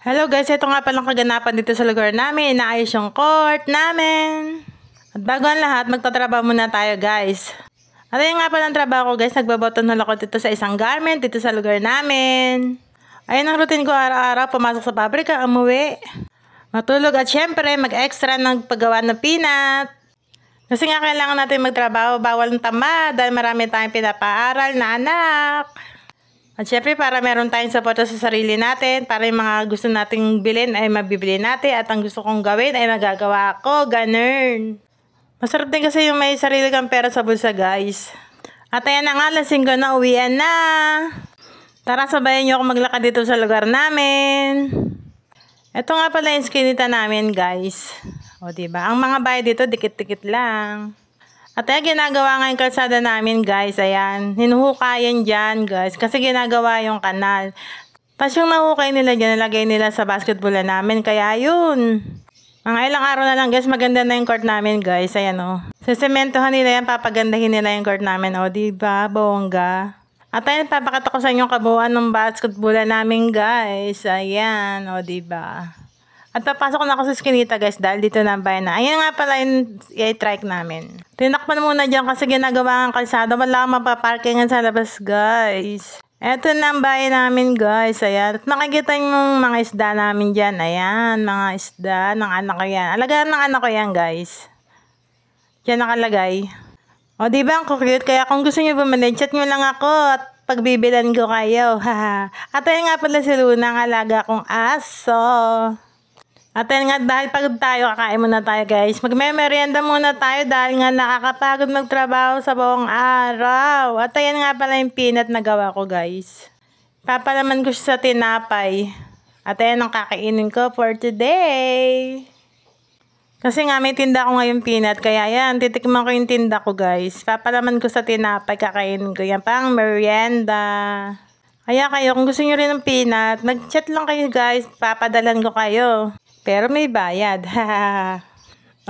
Hello guys, ito nga palang kaganapan dito sa lugar namin. Inaayos yung court namin. At bago ang lahat, magtatrabaho muna tayo guys. At ayun nga palang trabaho ko guys, nagbaboton na ako dito sa isang garment dito sa lugar namin. Ayun ang routine ko araw-araw, pumasok sa pabrika, umuwi, matulog at syempre mag-extra ng paggawa ng peanut. Kasi nga kailangan natin magtrabaho, bawal ng tamad dahil marami tayong pinapaaral na anak. At syempre para meron tayong suporta sa sarili natin, para yung mga gusto nating bilhin ay mabibili natin at ang gusto kong gawin ay magagawa ko, ganun. Masarap din kasi yung may sarili kang pera sa bulsa guys. At ayan na nga, lasing ko na, uwian na. Tara sabayan nyo ako maglakad dito sa lugar namin. Ito nga pala yung skinita namin guys. O diba, ang mga bahay dito dikit-dikit lang. At ayan, ginagawa nga yung kalsada namin guys, ayan, hinuhukayan dyan guys, kasi ginagawa yung kanal. Tapos yung nahukay nila dyan, nilagay nila sa basketball namin, kaya yun. Mga ilang araw na lang guys, maganda na yung court namin guys, ayan o. Sesementohan nila yan, papagandahin nila yung court namin, o diba, bongga. At ayan, papakita ko sa inyo kabuuan ng basketball namin guys, ayan, o diba. At papasok na ako sa skinita guys dahil dito na bayan na. Ayan nga pala yung i-trike namin. Tinakpan muna dyan kasi ginagawa ang kalsada. Wala akong mapaparkingan sa labas guys. Eto na ang bayan namin guys. Ayan. At nakikita yung mga isda namin dyan. Ayan. Mga isda ng anak ko yan. Alagaan ng anak ko yan guys. Diyan nakalagay. O diba ang cute? Kaya kung gusto nyo bumili, chat nyo lang ako at pagbibilan ko kayo. At ayun nga pala si Luna, ang alaga kong aso. At yan nga, dahil pagod tayo, kakain muna tayo guys. Magme-merienda muna tayo dahil nga nakakapagod magtrabaho sa buong araw. At ayan nga pala yung peanut na gawa ko guys. Papalaman ko siya sa tinapay. At ayan ang kakainin ko for today. Kasi nga may tinda ko ngayon peanut. Kaya yan, titikman ko yung tinda ko guys. Papalaman ko sa tinapay, kakainin ko yan pang merienda. Kaya kayo, kung gusto nyo rin ng peanut, mag-chat lang kayo guys. Papadalan ko kayo. Pero may bayad.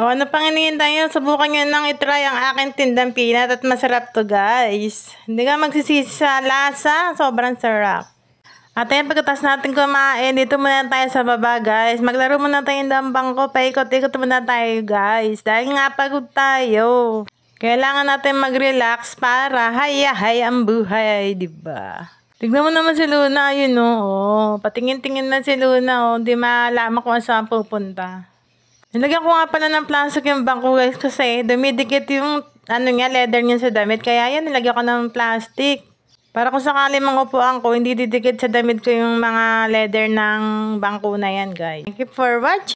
O ano pang hinihintay nyo? Subukan nyo nang itry ang aking tindang peanut at masarap to guys. Hindi ka magsisisi sa lasa. Sobrang sarap. At ayan, pagkatas natin kumain, dito muna tayo sa baba guys. Maglaro muna tayo ng bangko. Paikot-ikot muna tayo guys. Dahil nga pagod tayo. Kailangan natin mag-relax para hay-hay ang buhay, diba? Tignan mo naman si Luna, yun o. Patingin-tingin na si Luna o. Hindi malaman kung saan pupunta. Nilagyan ko nga pala ng plastic yung bangko guys kasi dumidikit yung leather niya sa damit. Kaya yan, nilagyan ko ng plastic. Para kung sakali mangupuan ko, hindi didikit sa damit ko yung mga leather ng bangko na yan guys. Thank you for watching.